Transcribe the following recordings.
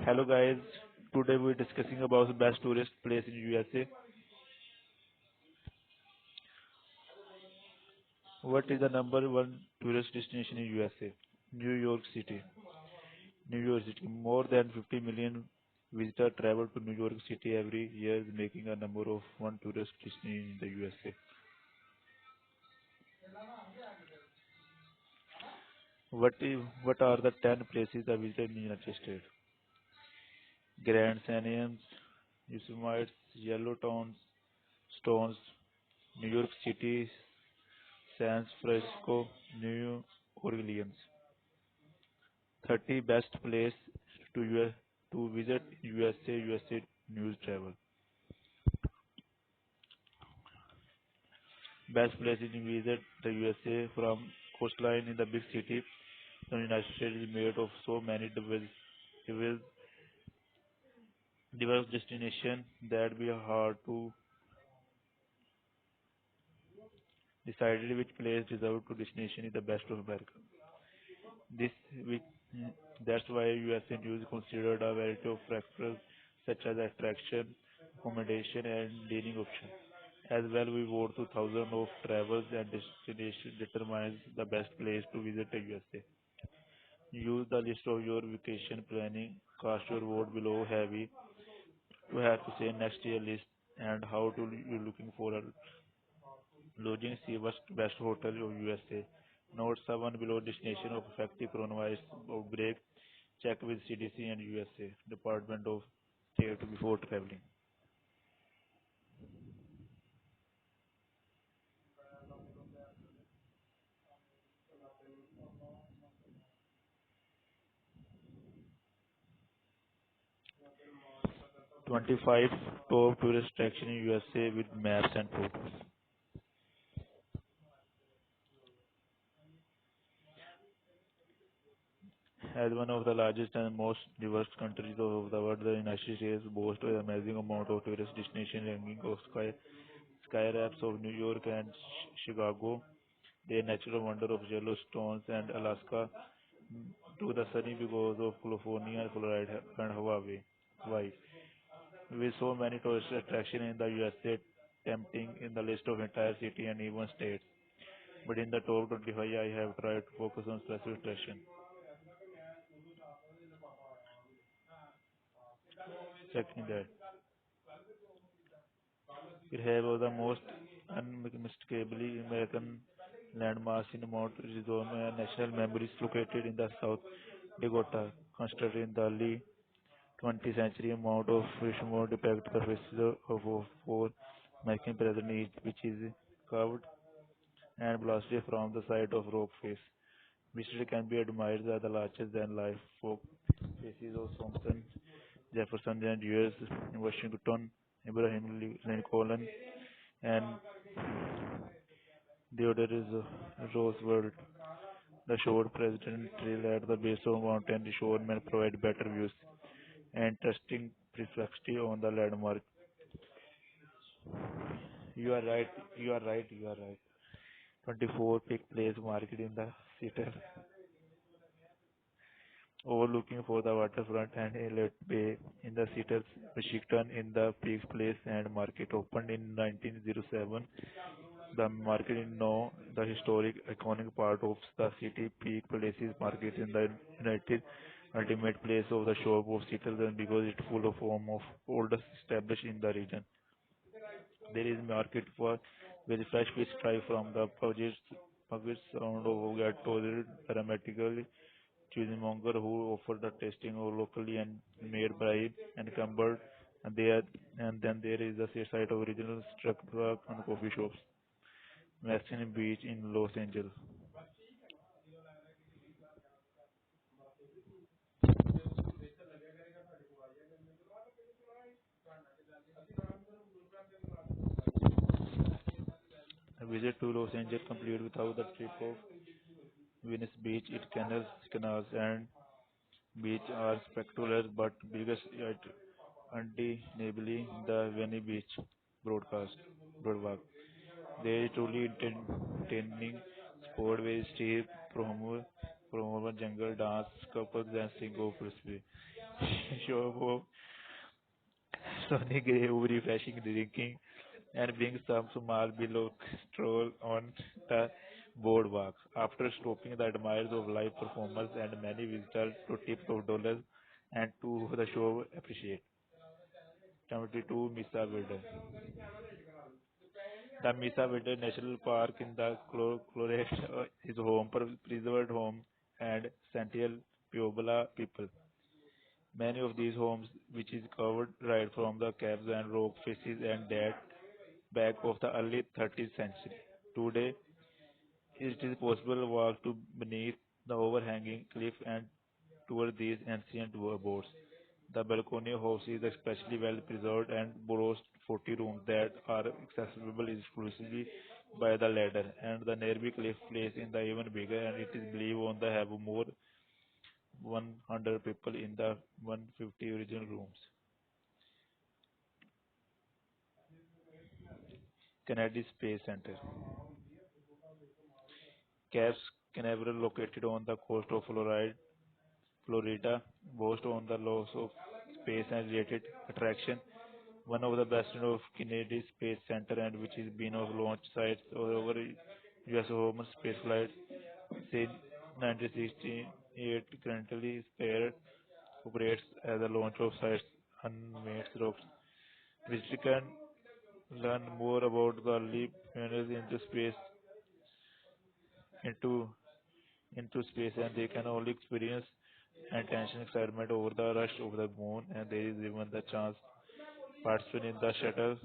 Hello guys, today we're discussing about the best tourist place in USA. What is the number one tourist destination in USA? New York City. New York City. More than 50 million visitors travel to New York City every year, making a number of one tourist destination in the USA. What are the 10 places I visited in the United States? Grand Canyon, Yosemite, Yellowstone, Stones, New York City, San Francisco, New Orleans. 30 best place to to visit USA News Travel. Best places to visit the USA from coastline in the big city. The United States is made of so many diverse diverse destinations that be hard to decide which place deserve to destination is the best of America. This which that's why USA News considered a variety of factors such as attraction, accommodation, and dining options. As well, we vote to thousands of travels and destinations determines the best place to visit the USA. Use the list of your vacation planning. Cast your vote below heavy to have to say next year list and how to you looking for a lodging. See what's best hotel of USA. Note 7 below destination of effective coronavirus outbreak. Check with CDC and USA Department of State before traveling. 25 top tourist attraction in USA with maps and photos. As one of the largest and most diverse countries of the world, the United States boasts an amazing amount of tourist destinations ranking of sky wraps of New York and Chicago, the natural wonder of Yellowstone and Alaska, to the sunny because of California and Florida and Hawaii. Hawaii. With so many tourist attractions in the USA, tempting in the list of entire city and even states. But in the top 25, I have tried to focus on specific attraction. Checking that. It has one of the most unmistakably American landmarks in Mount Arizona National Memories located in the South Dakota, constructed in the early 20th century. Mount of Rushmore depicts the faces of four American presidents, which is carved and blasted from the side of rock face. Visitor can be admired by the larger-than-life folk faces of Thompson, Jefferson, and George Washington, Abraham Lincoln, and Theodore Roosevelt. The short President Trail at the base of mountain shoremen provide better views and interesting perspective on the landmark. You are right. You are right. You are right. 24 Peak Place Market in the Seattle, overlooking for the waterfront and Elliott Bay in the Seattle, Washington in the Peak Place and Market opened in 1907. The market is now the historic iconic part of the city. Peak Places Market in the United ultimate place of the shop of Seattle because it's full of home of oldest established in the region. There is market for with fresh fish fry from the Puget Sound of get told dramatically cheesemonger who offer the tasting of locally and made by and Campbell and there and then there is the site of original truck and coffee shops. Maxine Beach in Los Angeles. A visit to Los Angeles complete without the trip of Venice Beach, its canals and beach are spectacular, but biggest yet undeniably the Venice Beach broadwalk. They truly entertaining sport with steep promo promote jungle dance, couples dancing go crispy. Show of Sonic Grave refreshing drinking and being some small below stroll on the boardwalk. After stopping the admirers of live performers and many visitors to tips of dollars and to the show appreciate. 72 Misa Wilder. The Misa Wilder National Park in the Colorado is home for preserved home and Santial Puebla people. Many of these homes, which is covered right from the caves and rock faces and date back of the early 13th century. Today, it is possible to walk to beneath the overhanging cliff and tour these ancient boats. The balcony house is especially well preserved and boasts 40 rooms that are accessible exclusively by the ladder, and the nearby cliff place in the even bigger, and it is believed on the have more 100 people in the 150 original rooms. Kennedy Space Center. Cape Canaveral, located on the coast of Florida, boasts on the laws of space and related attraction. One of the best of Kennedy Space Center, and which has been of launch sites all over US human space flights since 1968. Currently, Spare operates as a launch of sites unmanned rockets. Visitors can learn more about the leap pioneers into into space, and they can only experience attention excitement over the rush of the moon, and there is even the chance participate in the shuttle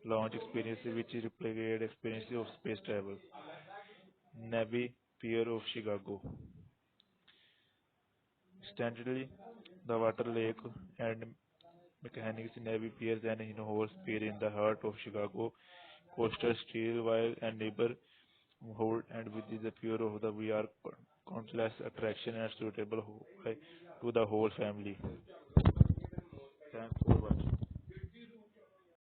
launch experience, which is replicate experience of space travel. Navy Pier of Chicago. Standardly, the water lake and mechanics Navy Piers and Horse Pier in the heart of Chicago coastal steel while and neighborhood, and with the pier of the VR countless attraction and suitable to the whole family.